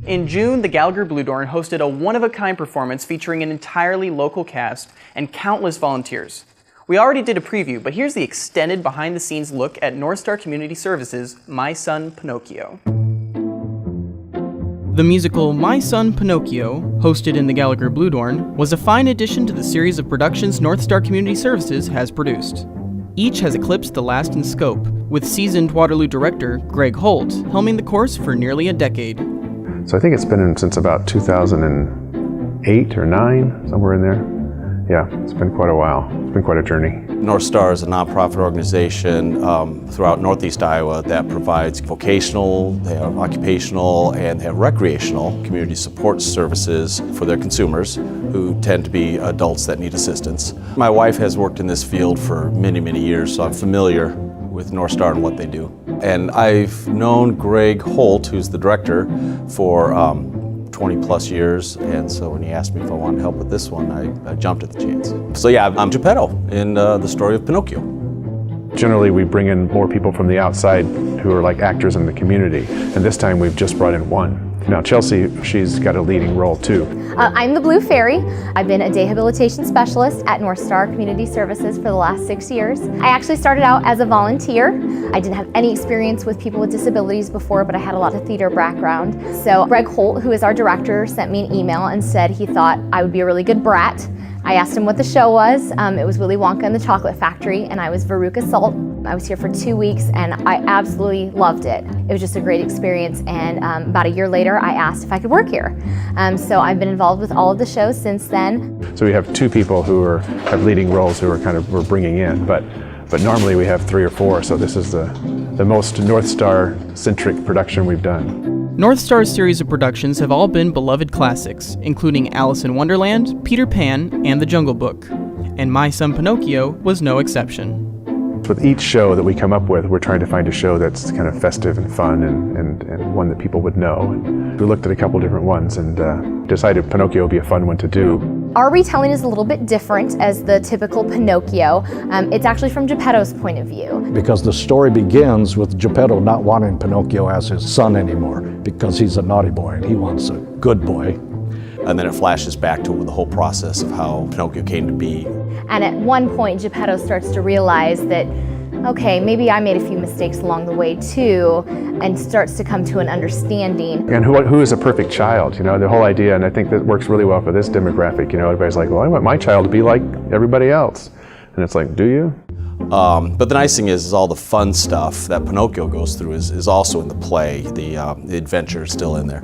In June, the Gallagher Bluedorn hosted a one-of-a-kind performance featuring an entirely local cast and countless volunteers. We already did a preview, but here's the extended behind-the-scenes look at North Star Community Services' My Son, Pinocchio. The musical My Son, Pinocchio, hosted in the Gallagher Bluedorn, was a fine addition to the series of productions North Star Community Services has produced. Each has eclipsed the last in scope, with seasoned Waterloo director Greg Holt helming the course for nearly a decade. So I think it's been in since about 2008 or 9, somewhere in there. Yeah, it's been quite a while. It's been quite a journey. North Star is a nonprofit organization throughout Northeast Iowa that provides vocational, they have occupational, and they have recreational community support services for their consumers who tend to be adults that need assistance. My wife has worked in this field for many, many years, so I'm familiar with North Star and what they do. And I've known Greg Holt, who's the director, for 20 plus years, and so when he asked me if I wanted help with this one, I jumped at the chance. So yeah, I'm Geppetto in the story of Pinocchio. Generally, we bring in more people from the outside who are like actors in the community, and this time we've just brought in one. Now Chelsea, she's got a leading role too. I'm the Blue Fairy. I've been a rehabilitation specialist at North Star Community Services for the last 6 years. I actually started out as a volunteer. I didn't have any experience with people with disabilities before, but I had a lot of theater background. So Greg Holt, who is our director, sent me an email and said he thought I would be a really good brat. I asked him what the show was. It was Willy Wonka and the Chocolate Factory, and I was Veruca Salt. I was here for 2 weeks, and I absolutely loved it. It was just a great experience, and about a year later, I asked if I could work here. So I've been involved with all of the shows since then. So we have 2 people who have leading roles who we're bringing in, but normally we have 3 or 4, so this is the most North Star-centric production we've done. North Star's series of productions have all been beloved classics, including Alice in Wonderland, Peter Pan, and The Jungle Book. And My Son Pinocchio was no exception. With each show that we come up with, we're trying to find a show that's kind of festive and fun and one that people would know. And we looked at a couple different ones and decided Pinocchio would be a fun one to do. Our retelling is a little bit different as the typical Pinocchio. It's actually from Geppetto's point of view. Because the story begins with Geppetto not wanting Pinocchio as his son anymore because he's a naughty boy and he wants a good boy. And then it flashes back to the whole process of how Pinocchio came to be. And at one point, Geppetto starts to realize that, okay, maybe I made a few mistakes along the way too, and starts to come to an understanding. And who is a perfect child? You know, the whole idea, and I think that works really well for this demographic. You know, everybody's like, well, I want my child to be like everybody else. And it's like, do you? But the nice thing is all the fun stuff that Pinocchio goes through is also in the play. The adventure is still in there.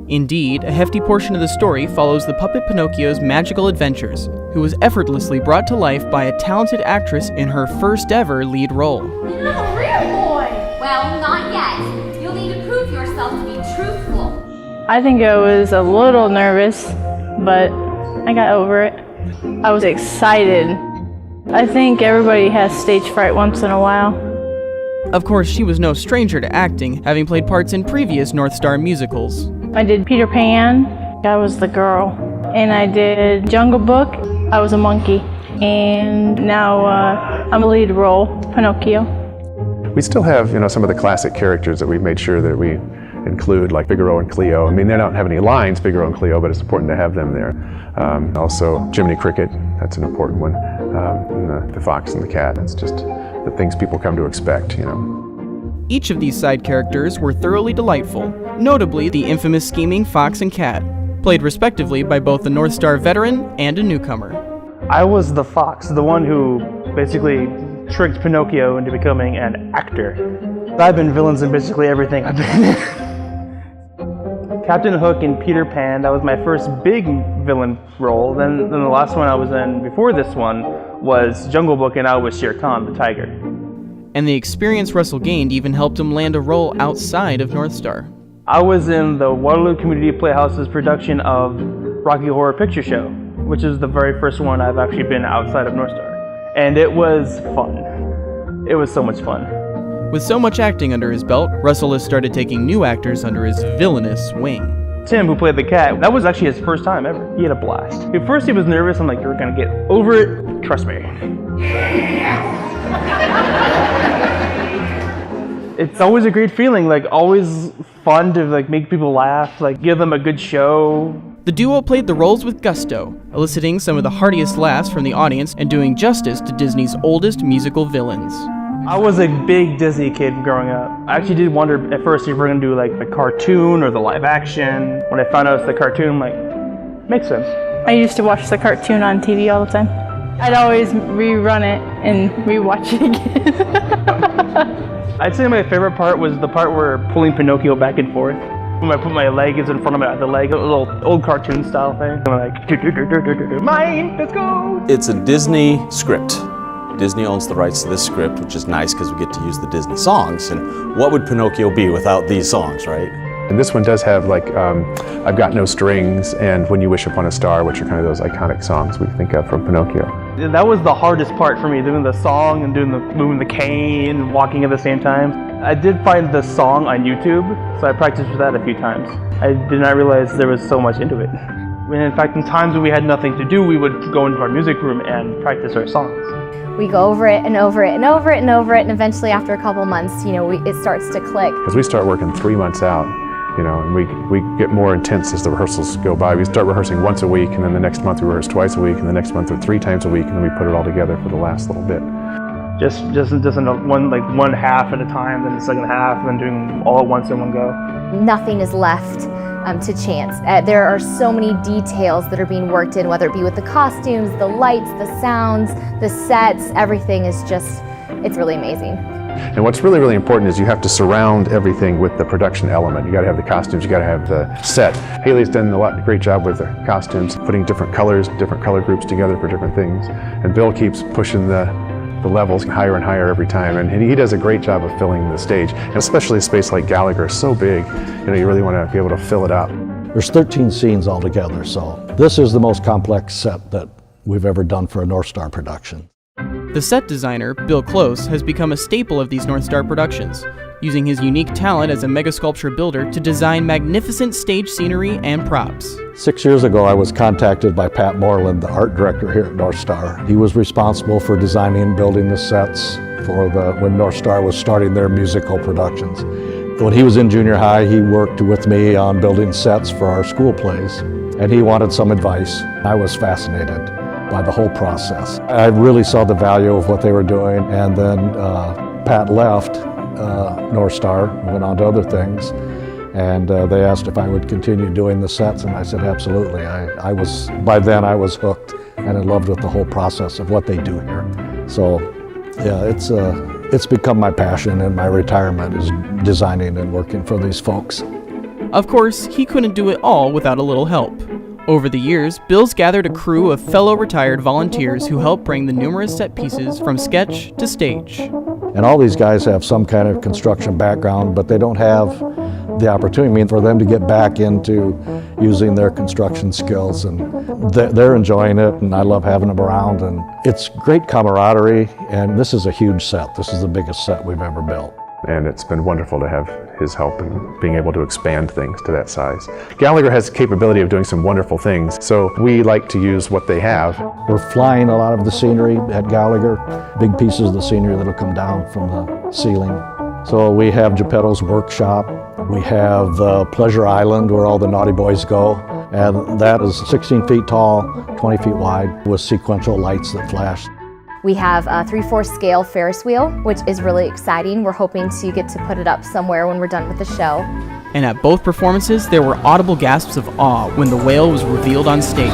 Indeed, a hefty portion of the story follows the puppet Pinocchio's magical adventures, who was effortlessly brought to life by a talented actress in her first ever lead role. You're a real boy! Well, not yet. You'll need to prove yourself to be truthful. I think I was a little nervous, but I got over it. I was excited. I think everybody has stage fright once in a while. Of course, she was no stranger to acting, having played parts in previous North Star musicals. I did Peter Pan, I was the girl. And I did Jungle Book, I was a monkey. And now I'm a lead role, Pinocchio. We still have, some of the classic characters that we've made sure that we include, like Figaro and Cleo. I mean, they don't have any lines, Figaro and Cleo, but it's important to have them there. Also, Jiminy Cricket, that's an important one. And the fox and the cat, that's just the things people come to expect, Each of these side characters were thoroughly delightful, notably the infamous scheming fox and cat, played respectively by both the North Star veteran and a newcomer. I was the fox, the one who basically tricked Pinocchio into becoming an actor. I've been villains in basically everything I've been in. Captain Hook in Peter Pan, that was my first big villain role. Then the last one I was in before this one was Jungle Book, and I was Shere Khan, the tiger. And the experience Russell gained even helped him land a role outside of North Star. I was in the Waterloo Community Playhouse's production of Rocky Horror Picture Show, which is the very first one I've actually been outside of North Star. And it was fun. It was so much fun. With so much acting under his belt, Russell has started taking new actors under his villainous wing. Tim, who played the cat, that was actually his first time ever. He had a blast. At first he was nervous. I'm like, you're gonna get over it. Trust me. It's always a great feeling, like always fun to like make people laugh, like give them a good show. The duo played the roles with gusto, eliciting some of the heartiest laughs from the audience and doing justice to Disney's oldest musical villains. I was a big Disney kid growing up. I actually did wonder at first if we're gonna do like the cartoon or the live action. When I found out it's the cartoon, I'm like, makes sense. I used to watch the cartoon on TV all the time. I'd always rerun it and rewatch it again. I'd say my favorite part was the part where pulling Pinocchio back and forth. When I put my leg is in front of the leg, a little old cartoon style thing. I'm like, mine, let's go. It's a Disney script. Disney owns the rights to this script, which is nice because we get to use the Disney songs. And what would Pinocchio be without these songs, right? And this one does have like I've Got No Strings and When You Wish Upon a Star, which are kind of those iconic songs we think of from Pinocchio. That was the hardest part for me, doing the song and moving the cane and walking at the same time. I did find the song on YouTube, so I practiced with that a few times. I did not realize there was so much into it. And in fact, in times when we had nothing to do, we would go into our music room and practice our songs. We go over it and over it and over it and over it, and eventually after a couple months, it starts to click. Because we start working 3 months out, and we get more intense as the rehearsals go by. We start rehearsing once a week, and then the next month we rehearse twice a week, and the next month 3 times a week, and then we put it all together for the last little bit. Just in one half at a time, then the second half, and then doing all at once in one go. Nothing is left to chance. There are so many details that are being worked in, whether it be with the costumes, the lights, the sounds, the sets, everything is it's really amazing. And what's really, really important is you have to surround everything with the production element. You got to have the costumes, you got to have the set. Haley's done a great job with the costumes, putting different colors, different color groups together for different things. And Bill keeps pushing the levels higher and higher every time, and he does a great job of filling the stage. And especially a space like Gallagher is so big, you really want to be able to fill it up. There's 13 scenes altogether, so this is the most complex set that we've ever done for a North Star production. The set designer, Bill Close, has become a staple of these North Star productions, using his unique talent as a mega sculpture builder to design magnificent stage scenery and props. 6 years ago, I was contacted by Pat Moreland, the art director here at North Star. He was responsible for designing and building the sets for when North Star was starting their musical productions. When he was in junior high, he worked with me on building sets for our school plays, and he wanted some advice. I was fascinated by the whole process. I really saw the value of what they were doing, and then Pat left North Star, went on to other things, and they asked if I would continue doing the sets, and I said absolutely. By then I was hooked and in love with the whole process of what they do here. So yeah, it's become my passion, and my retirement is designing and working for these folks. Of course, he couldn't do it all without a little help. Over the years, Bill's gathered a crew of fellow retired volunteers who help bring the numerous set pieces from sketch to stage. And all these guys have some kind of construction background, but they don't have the opportunity for them to get back into using their construction skills, and they're enjoying it, and I love having them around, and it's great camaraderie, and this is a huge set. This is the biggest set we've ever built. And it's been wonderful to have his help in being able to expand things to that size. Gallagher has the capability of doing some wonderful things, so we like to use what they have. We're flying a lot of the scenery at Gallagher, big pieces of the scenery that'll come down from the ceiling. So we have Geppetto's workshop, we have Pleasure Island where all the naughty boys go, and that is 16 feet tall, 20 feet wide with sequential lights that flash. We have a 3/4 scale Ferris wheel, which is really exciting. We're hoping to get to put it up somewhere when we're done with the show. And at both performances, there were audible gasps of awe when the whale was revealed on stage.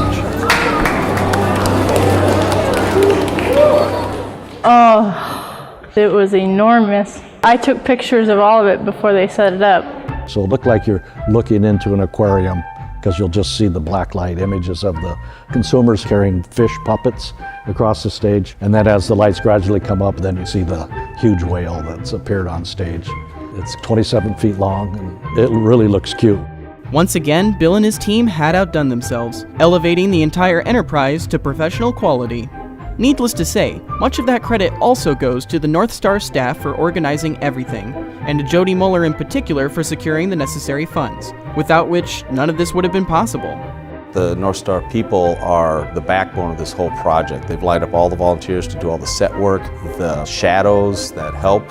Oh, it was enormous. I took pictures of all of it before they set it up. So it looked like you're looking into an aquarium, because you'll just see the black light images of the consumers carrying fish puppets across the stage. And then as the lights gradually come up, then you see the huge whale that's appeared on stage. It's 27 feet long, and it really looks cute. Once again, Bill and his team had outdone themselves, elevating the entire enterprise to professional quality. Needless to say, much of that credit also goes to the North Star staff for organizing everything, and to Jody Muller in particular for securing the necessary funds, without which none of this would have been possible. The North Star people are the backbone of this whole project. They've lined up all the volunteers to do all the set work, the shadows that help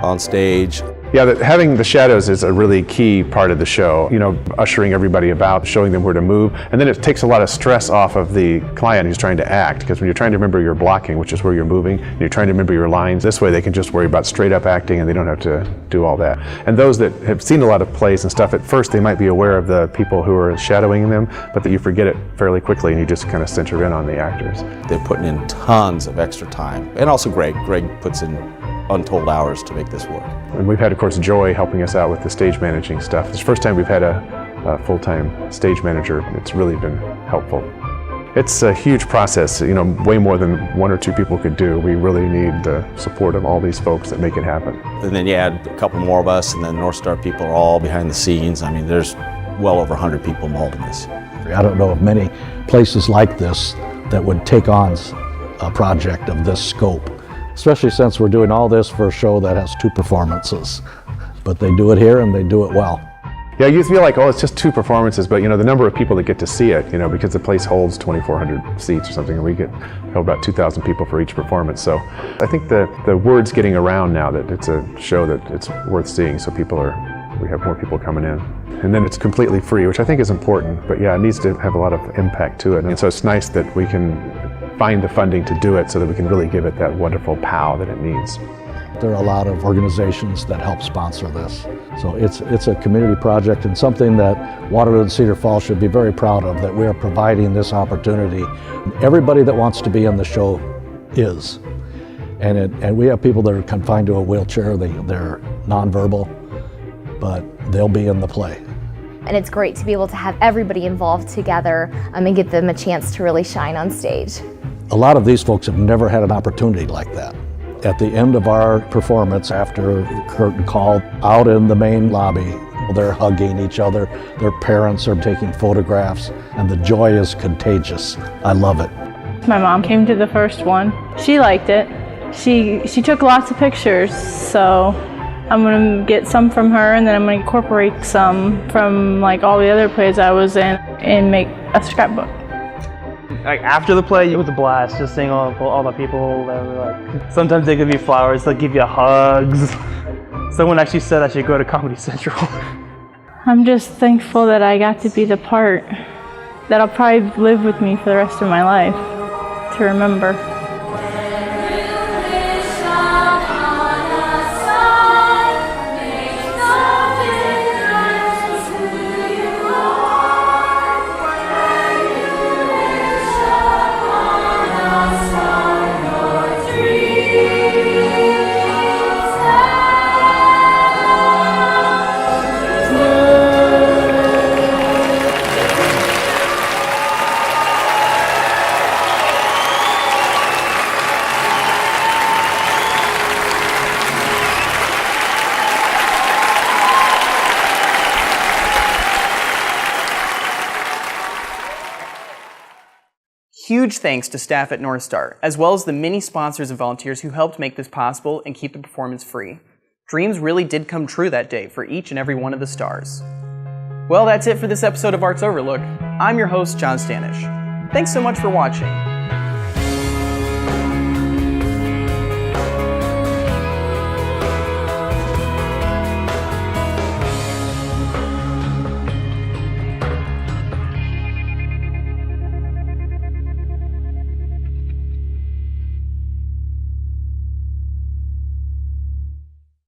on stage. Yeah, having the shadows is a really key part of the show. You know, ushering everybody about, showing them where to move, and then it takes a lot of stress off of the client who's trying to act, because when you're trying to remember your blocking, which is where you're moving, and you're trying to remember your lines, this way they can just worry about straight up acting and they don't have to do all that. And those that have seen a lot of plays and stuff, at first they might be aware of the people who are shadowing them, but that you forget it fairly quickly and you just kind of center in on the actors. They're putting in tons of extra time. And also Greg puts in untold hours to make this work. And we've had, of course, Joy helping us out with the stage managing stuff. It's the first time we've had a full-time stage manager. It's really been helpful. It's a huge process, you know, way more than one or two people could do. We really need the support of all these folks that make it happen. And then you add a couple more of us, and then North Star people are all behind the scenes. I mean, there's well over 100 people involved in this. I don't know of many places like this that would take on a project of this scope, especially since we're doing all this for a show that has 2 performances. But they do it here and they do it well. Yeah, you feel like, oh, it's just 2 performances, but you know, the number of people that get to see it, you know, because the place holds 2,400 seats or something, and we hold about 2,000 people for each performance. So I think the word's getting around now that it's a show that it's worth seeing, so we have more people coming in. And then it's completely free, which I think is important, but yeah, it needs to have a lot of impact to it. And so it's nice that we can find the funding to do it so that we can really give it that wonderful pow that it needs. There are a lot of organizations that help sponsor this. So it's a community project and something that Waterloo and Cedar Falls should be very proud of, that we are providing this opportunity. Everybody that wants to be in the show is. And we have people that are confined to a wheelchair, they're nonverbal, but they'll be in the play. And it's great to be able to have everybody involved together and get them a chance to really shine on stage. A lot of these folks have never had an opportunity like that. At the end of our performance, after the curtain call, out in the main lobby, they're hugging each other, their parents are taking photographs, and the joy is contagious. I love it. My mom came to the first one. She liked it. She took lots of pictures, so I'm gonna get some from her, and then I'm gonna incorporate some from like all the other plays I was in and make a scrapbook. Like after the play, it was a blast just seeing all the people that were like, sometimes they give you flowers, they'll give you hugs. Someone actually said I should go to Comedy Central. I'm just thankful that I got to be the part that'll probably live with me for the rest of my life to remember. Huge thanks to staff at North Star, as well as the many sponsors and volunteers who helped make this possible and keep the performance free. Dreams really did come true that day for each and every one of the stars. Well, that's it for this episode of Arts Overlook. I'm your host, John Stanish. Thanks so much for watching.